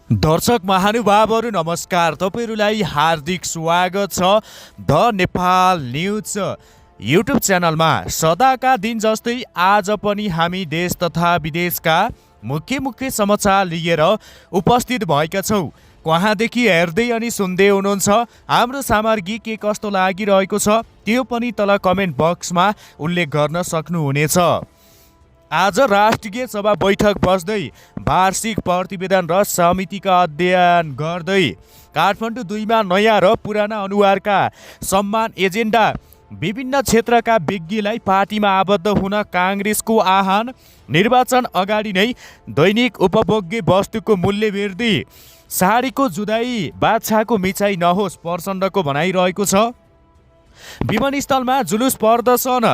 दर्शक महानुभावहरू नमस्कार, तपाईहरूलाई हार्दिक स्वागत छ द नेपाल न्युज युट्युब च्यानलमा। सदाका दिन जस्तै आज पनि हामी देश तथा विदेशका मुख्य मुख्य समाचार लिएर उपस्थित भएका छौँ। कहाँदेखि हेर्दै अनि सुन्दै हुनुहुन्छ हाम्रो सामग्री के कस्तो लागिरहेको छ त्यो पनि तल कमेन्ट बक्समा उल्लेख गर्न सक्नुहुनेछ। आज राष्ट्रिय सभा बैठक बस्दै वार्षिक प्रतिवेदन र समितिका अध्ययन गर्दै काठमाडौँ 2मा नयाँ र पुराना अनुहारका सम्मान एजेन्डा, विभिन्न क्षेत्रका विज्ञलाई पार्टीमा आबद्ध हुन काङ्ग्रेसको आह्वान, निर्वाचन अगाडि नै दैनिक उपभोग्य वस्तुको मूल्य वृद्धि, साडीको जुदाई बाछाको मिचाइ नहोस् प्रचण्डको भनाइरहेको छ। विमानस्थलमा जुलुस प्रदर्शन,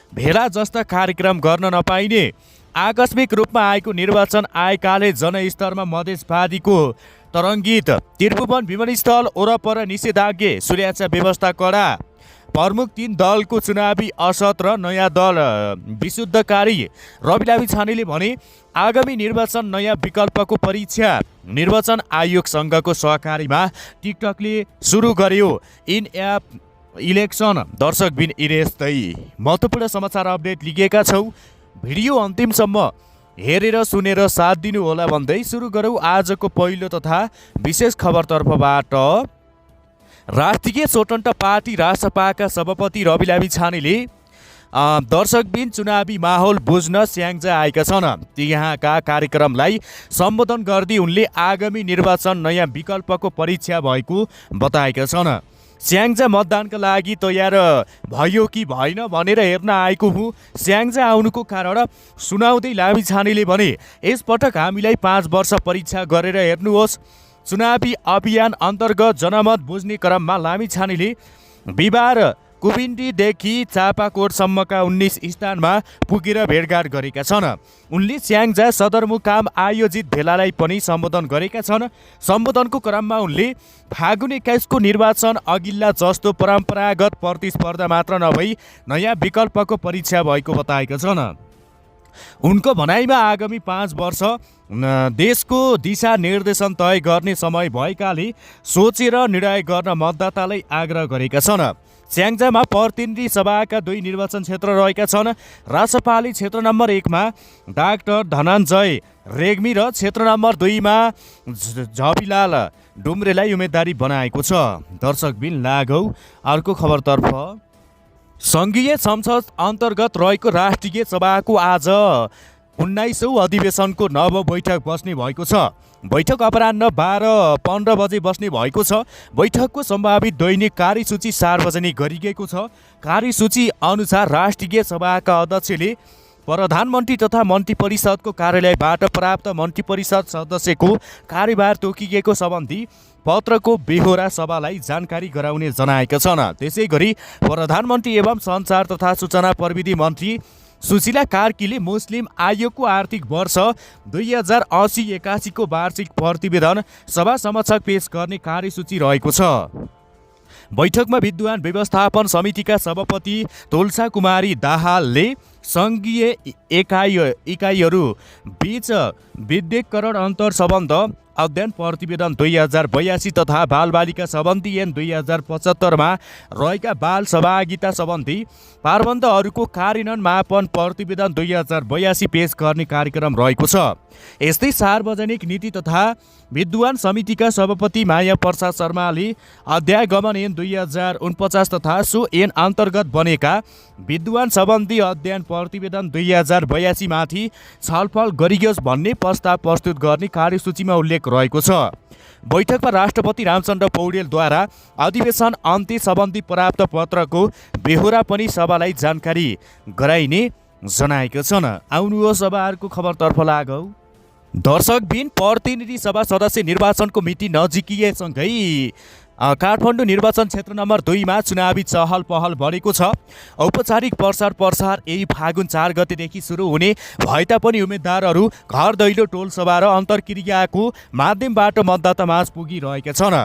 भेला जस्ता कार्यक्रम गर्न नपाइने, आकस्मिक रूपमा आएको निर्वाचन आयोगले जनस्तरमा मधेसवादीको तरङ्गित, त्रिभुवन विमानस्थल वरपर निषेधाज्ञा, सुरक्षा व्यवस्था कडा, प्रमुख 3 दलको चुनावी असत र नयाँ दल विशुद्धकारी। रवि लामिछानेले भने आगामी निर्वाचन नयाँ विकल्पको परीक्षा, निर्वाचन आयोगसँगको सहकारीमा टिकटकले सुरु गर्यो इन एप इलेक्सन। दर्शक बिन यस्तै महत्त्वपूर्ण समाचार अपडेट लिएका छौँ। भिडियो अन्तिमसम्म हेरेर सुनेर साथ दिनुहोला भन्दै सुरु गरौँ आजको पहिलो तथा विशेष खबरतर्फबाट। राष्ट्रिय स्वतन्त्र पार्टी रासपाका सभापति रवि लामिछानेले दर्शकबिन चुनावी माहौल बुझ्न स्याङ्जा आएका छन्। त्यहाँका कार्यक्रमलाई सम्बोधन गर्दै उनले आगामी निर्वाचन नयाँ विकल्पको परीक्षा भएको बताएका छन्। स्याङ्जा मतदानका लागि तयार भयो कि भएन भनेर हेर्न आएको हुँ। स्याङ्जा आउनुको कारण सुनाउँदै लामिछानेले भने यसपटक हामीलाई 5 वर्ष परीक्षा गरेर हेर्नुहोस्। चुनावी अभियान अन्तर्गत जनमत बुझ्ने क्रममा लामिछानेले बिहिबार कुबिन्डीदेखि चापाकोटसम्मका 19 स्थानमा पुगेर भेटघाट गरेका छन्। उनले स्याङ्जा सदरमुकाम आयोजित भेलालाई पनि सम्बोधन गरेका छन्। सम्बोधनको क्रममा उनले फागुन 21 को निर्वाचन अघिल्ला जस्तो परम्परागत प्रतिस्पर्धा मात्र नभई नयाँ विकल्पको परीक्षा भएको बताएका छन्। उनको भनाइमा आगामी 5 वर्ष देशको दिशा निर्देशन तय गर्ने समय भएकाले सोचेर निर्णय गर्न मतदातालाई आग्रह गरेका छन्। स्याङ्जामा प्रतिनिधि सभाका 2 निर्वाचन क्षेत्र रहेका छन्। रासपाले क्षेत्र नम्बर 1 मा डाक्टर धनञ्जय रेग्मी र क्षेत्र नम्बर 2 मा झबिलाल डुम्रेलाई उम्मेदवारी बनाएको छ। दर्शकबिन लागौ अर्को खबरतर्फ। सङ्घीय संसद अन्तर्गत रहेको राष्ट्रिय सभाको आज 19औं अधिवेशनको नव बैठक बस्ने भएको छ। बैठक अपराह्न 12:15 बजे बस्ने भएको छ। बैठकको सम्भावित दैनिक कार्यसूची सार्वजनिक गरिएको छ। कार्यसूची अनुसार राष्ट्रिय सभाका अध्यक्षले प्रधानमन्त्री तथा मन्त्री परिषदको कार्यालयबाट प्राप्त मन्त्री परिषद सदस्यको कार्यभार तोकिएको सम्बन्धी पत्रको बेहोरा सभालाई जानकारी गराउने जनाएका छन्। त्यसै गरी प्रधानमन्त्री एवं सञ्चार तथा सूचना प्रविधि मन्त्री सुशीला कार्कीले मुस्लिम आयोगको आर्थिक वर्ष 2080-81 को वार्षिक प्रतिवेदन सभा समक्ष पेश गर्ने कार्यसूची रहेको छ। बैठकमा विद्वान व्यवस्थापन समितिका सभापति तुलसा कुमारी दाहालले सङ्घीय इकाइहरू बीच विद्युतीकरण अन्तर सम्बन्ध अध्ययन प्रतिवेदन 2082 तथा बालबालिका सम्बन्धी ऐन 2075 मा रहेका बाल सहभागिता सम्बन्धी प्रावधानहरूको कार्यान्वयन मापन प्रतिवेदन 2082 पेश गर्ने कार्यक्रम रहेको छ। यस्तै सार्वजनिक नीति तथा विद्वान समितिका सभापति माया प्रसाद शर्माले अध्यागमन ऐन 2049 तथा सो ऐन अन्तर्गत बनेका विद्वान सम्बन्धी अध्ययन प्रतिवेदन 2082 माथि छलफल गरियोस् भन्ने प्रस्ताव प्रस्तुत गर्ने कार्यसूचीमा उल्लेख रहेको छ। बैठकमा राष्ट्रपति रामचन्द्र पौडेलद्वारा अधिवेशन अन्त्य सम्बन्धी प्राप्त पत्रको बेहोरा पनि सभालाई जानकारी गराइने जनाएका छन्। आउनुहोस् अब अर्को खबरतर्फ लागौ। दर्शकबिन प्रतिनिधि सभा सदस्य निर्वाचनको मिति नजिकिएसँगै काठमाडौँ निर्वाचन क्षेत्र नम्बर 2 मा चुनावी चहल पहल बढेको छ। औपचारिक प्रचार यही फागुन 4 गतेदेखि सुरु हुने भए तापनि उम्मेद्वारहरू घर दैलो टोलसभा र अन्तर्क्रियाको माध्यमबाट मतदातामाझ पुगिरहेका छन्।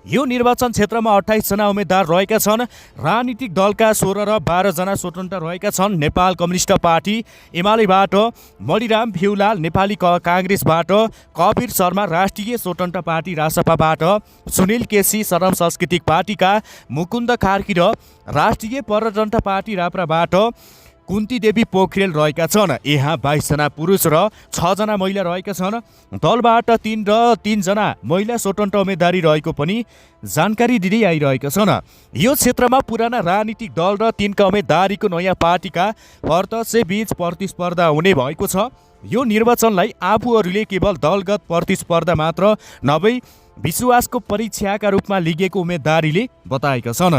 यो निर्वाचन क्षेत्रमा 28 जना उम्मेद्वार रहेका छन्। राजनीतिक दलका 16 र 12 जना स्वतन्त्र रहेका छन्। नेपाल कम्युनिस्ट पार्टी एमालेबाट मणिराम भिउलाल, नेपाली काङ्ग्रेसबाट कवीर शर्मा, राष्ट्रिय स्वतन्त्र पार्टी रासपाबाट सुनिल केसी, श्रम सांस्कृतिक पार्टीका मुकुन्द कार्की र राष्ट्रिय प्रजातन्त्र पार्टी राप्राबाट कुन्ती देवी पोखरेल रहेका छन्। यहाँ 22 जना पुरुष र 6 जना महिला रहेका छन्। दलबाट 3 र 3 जना महिला स्वतन्त्र उम्मेदवारी रहेको पनि जानकारी दिँदै आइरहेका छन्। यो क्षेत्रमा पुराना राजनीतिक दल र 3 का उम्मेदवारीको नयाँ पार्टीका प्रत्यक्ष बीच प्रतिस्पर्धा हुने भएको छ। यो निर्वाचनलाई आफूहरूले केवल दलगत प्रतिस्पर्धा मात्र नभई विश्वासको परीक्षाका रूपमा लिएको उम्मेदवारीले बताएका छन्।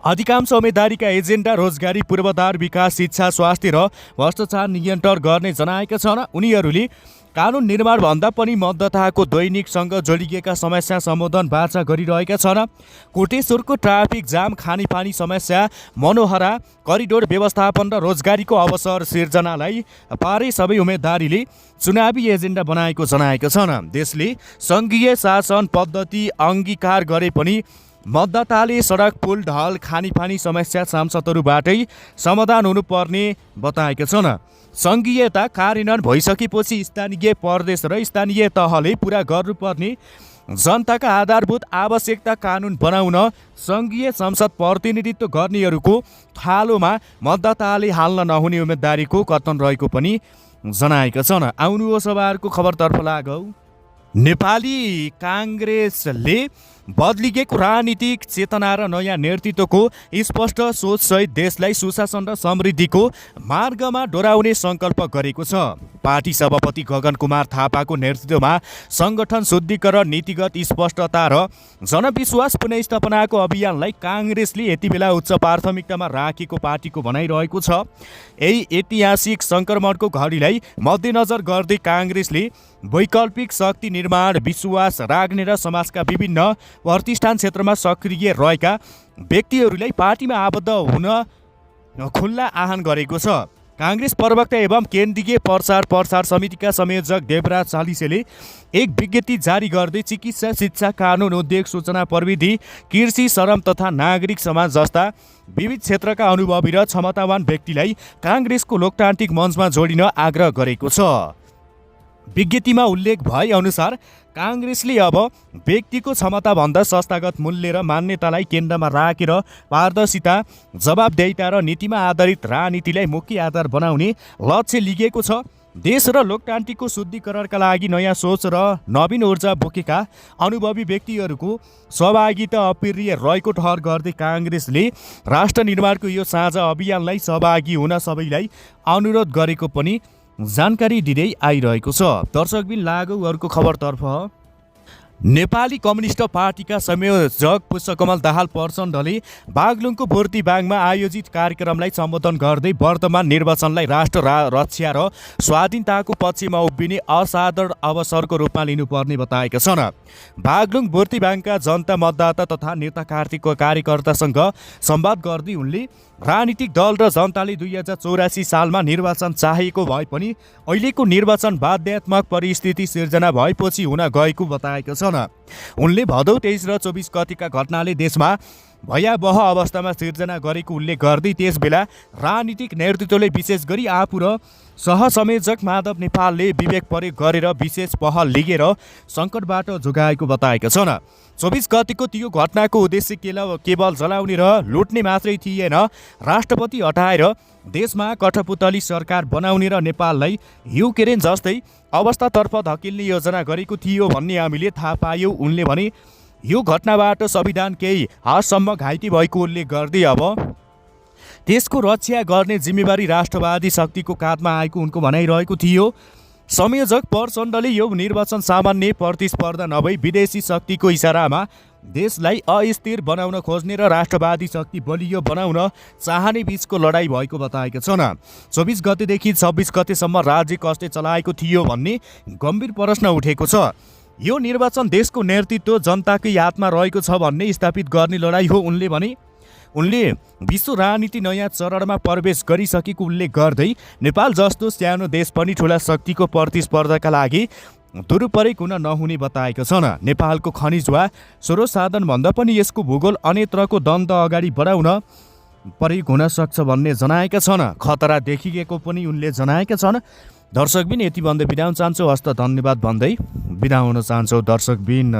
अधिकांश उम्मेदवारीका एजेन्डा रोजगारी पूर्वाधार विकास, शिक्षा, स्वास्थ्य र भ्रष्टाचार नियन्त्रण गर्ने जनाएका छन्। उनीहरूले कानुन निर्माण भन्दा पनि मतदाताको दैनिकसँग जोडिएका समस्या सम्बोधन वाचा गरिरहेका छन्। कोटेश्वरको ट्राफिक जाम, खानेपानी समस्या, मनोहरा करिडोर व्यवस्थापन र रोजगारीको अवसर सिर्जनालाई पारै सबै उम्मेदवारीले चुनावी एजेन्डा बनाएको जनाएका छन्। देशले सङ्घीय शासन पद्धति अङ्गीकार गरे पनि मतदाताले सडक, पुल, ढल, खानेपानी समस्या सांसदहरूबाटै समाधान हुनुपर्ने बताएका छन्। सङ्घीयता कार्यान्वयन भइसकेपछि स्थानीय, प्रदेश र स्थानीय तहले पुरा गर्नुपर्ने जनताका आधारभूत आवश्यकता कानुन बनाउन सङ्घीय संसद प्रतिनिधित्व गर्नेहरूको थालोमा मतदाताले हाल्न नहुने उम्मेदवारीको कथन रहेको पनि जनाएका छन्। आउनुहोस् अब अर्को खबरतर्फ लागौँ। नेपाली काङ्ग्रेसले बदलिएको राजनीतिक चेतना र नयाँ नेतृत्वको स्पष्ट सोचसहित देशलाई सुशासन र समृद्धिको मार्गमा डोराउने सङ्कल्प गरेको छ। पार्टी सभापति गगन कुमार थापाको नेतृत्वमा सङ्गठन शुद्धिकरण, नीतिगत स्पष्टता र जनविश्वास पुनर्स्थापनाको अभियानलाई काङ्ग्रेसले यति बेला उच्च प्राथमिकतामा राखेको पार्टीको भनाइरहेको छ। यही ऐतिहासिक सङ्क्रमणको घडीलाई मध्यनजर गर्दै काङ्ग्रेसले वैकल्पिक शक्ति निर्माण, विश्वास राख्ने र समाजका विभिन्न प्रतिष्ठान क्षेत्रमा सक्रिय रहेका व्यक्तिहरूलाई पार्टीमा आबद्ध हुन खुल्ला आह्वान गरेको छ। काङ्ग्रेस प्रवक्ता एवं केन्द्रीय प्रचार समितिका संयोजक देवराज चालिसेले एक विज्ञप्ति जारी गर्दै चिकित्सा, शिक्षा, कानुन, उद्योग, सूचना प्रविधि, कृषि, श्रम तथा नागरिक समाज जस्ता विविध क्षेत्रका अनुभवी र क्षमतावान व्यक्तिलाई काङ्ग्रेसको लोकतान्त्रिक मञ्चमा जोडिन आग्रह गरेको छ। विज्ञप्तिमा उल्लेख भए अनुसार काङ्ग्रेसले अब व्यक्तिको क्षमताभन्दा संस्थागत मूल्य र मान्यतालाई केन्द्रमा राखेर पारदर्शिता, जवाबदेहिता र नीतिमा आधारित राजनीतिलाई मुख्य आधार बनाउने लक्ष्य लिएको छ। देश र लोकतान्त्रिकको शुद्धिकरणका लागि नयाँ सोच र नवीन ऊर्जा बोकेका अनुभवी व्यक्तिहरूको सहभागिता अप्रिय रहेको ठहर गर्दै काङ्ग्रेसले राष्ट्र निर्माणको यो साझा अभियानलाई सहभागी हुन सबैलाई अनुरोध गरेको पनि जानकारी दिँदै आइरहेको छ। दर्शकबिन लागौ अर्को खबरतर्फ। नेपाली कम्युनिस्ट पार्टीका संयोजक पुष्पकमल दाहाल प्रचण्डले बागलुङको बोर्तिबाङमा आयोजित कार्यक्रमलाई सम्बोधन गर्दै वर्तमान निर्वाचनलाई राष्ट्र रक्षा र स्वाधीनताको पक्षमा उभिने असाधारण अवसरको रूपमा लिनुपर्ने बताएका छन्। बागलुङ बोर्तिबाङका जनता, मतदाता तथा नेता कार्यकर्तासँग संवाद गर्दै उनले राजनीतिक दल र जनताले 2084 सालमा निर्वाचन चाहेको भए पनि अहिलेको निर्वाचन बाध्यात्मक परिस्थिति सिर्जना भएपछि हुन गएको बताएका छन्। उनले भदौ 23 र 24 गतिका घटनाले देशमा भयावह अवस्थामा सिर्जना गरेको उल्लेख गर्दै त्यसबेला राजनीतिक नेतृत्वले विशेष गरी आफू र सहसंयोजक माधव नेपालले विवेक प्रयोग गरेर विशेष पहल लिएर सङ्कटबाट जोगाएको बताएका छन्। 24 गतिको त्यो घटनाको उद्देश्य केवल जलाउने र लुट्ने मात्रै थिएन, राष्ट्रपति हटाएर देशमा कठपुतली सरकार बनाउने र नेपाललाई युक्रेन जस्तै अवस्थातर्फ धकेल्ने योजना गरेको थियो भन्ने हामीले थाहा पायौँ। उनले भने यो घटनाबाट संविधान केही हदसम्म घाइते भएको उल्लेख गर्दै अब देशको रक्षा गर्ने जिम्मेवारी राष्ट्रवादी शक्तिको काँधमा आएको उनको भनाइरहेको थियो। संयोजक प्रचण्डले यो निर्वाचन सामान्य प्रतिस्पर्धा नभई विदेशी शक्तिको इसारामा देशलाई अस्थिर बनाउन खोज्ने र राष्ट्रवादी शक्ति बलियो बनाउन चाहने बीचको लडाईँ भएको बताएका छन्। 24 गतेदेखि 26 गतेसम्म राज्य कसले चलाएको थियो भन्ने गम्भीर प्रश्न उठेको छ। यो निर्वाचन देशको नेतृत्व जनताकै हातमा रहेको छ भन्ने स्थापित गर्ने लडाईँ हो उनले भने। उनले विश्व राजनीति नयाँ चरणमा प्रवेश गरिसकेको उल्लेख गर्दै नेपाल जस्तो सानो देश पनि ठुला शक्तिको प्रतिस्पर्धाका लागि दुरुपयोग हुन नहुने बताएका छन्। नेपालको खनिज वा स्रोत साधनभन्दा पनि यसको भूगोल अन्यत्रको द्वन्द अगाडि बढाउन प्रयोग हुन सक्छ भन्ने जनाएका छन्। खतरा देखिएको पनि उनले जनाएका छन्। दर्शकबिन यति भन्दै बिदा हुन चाहन्छु। हस्त धन्यवाद भन्दै बिदा हुन चाहन्छौ दर्शकबिन।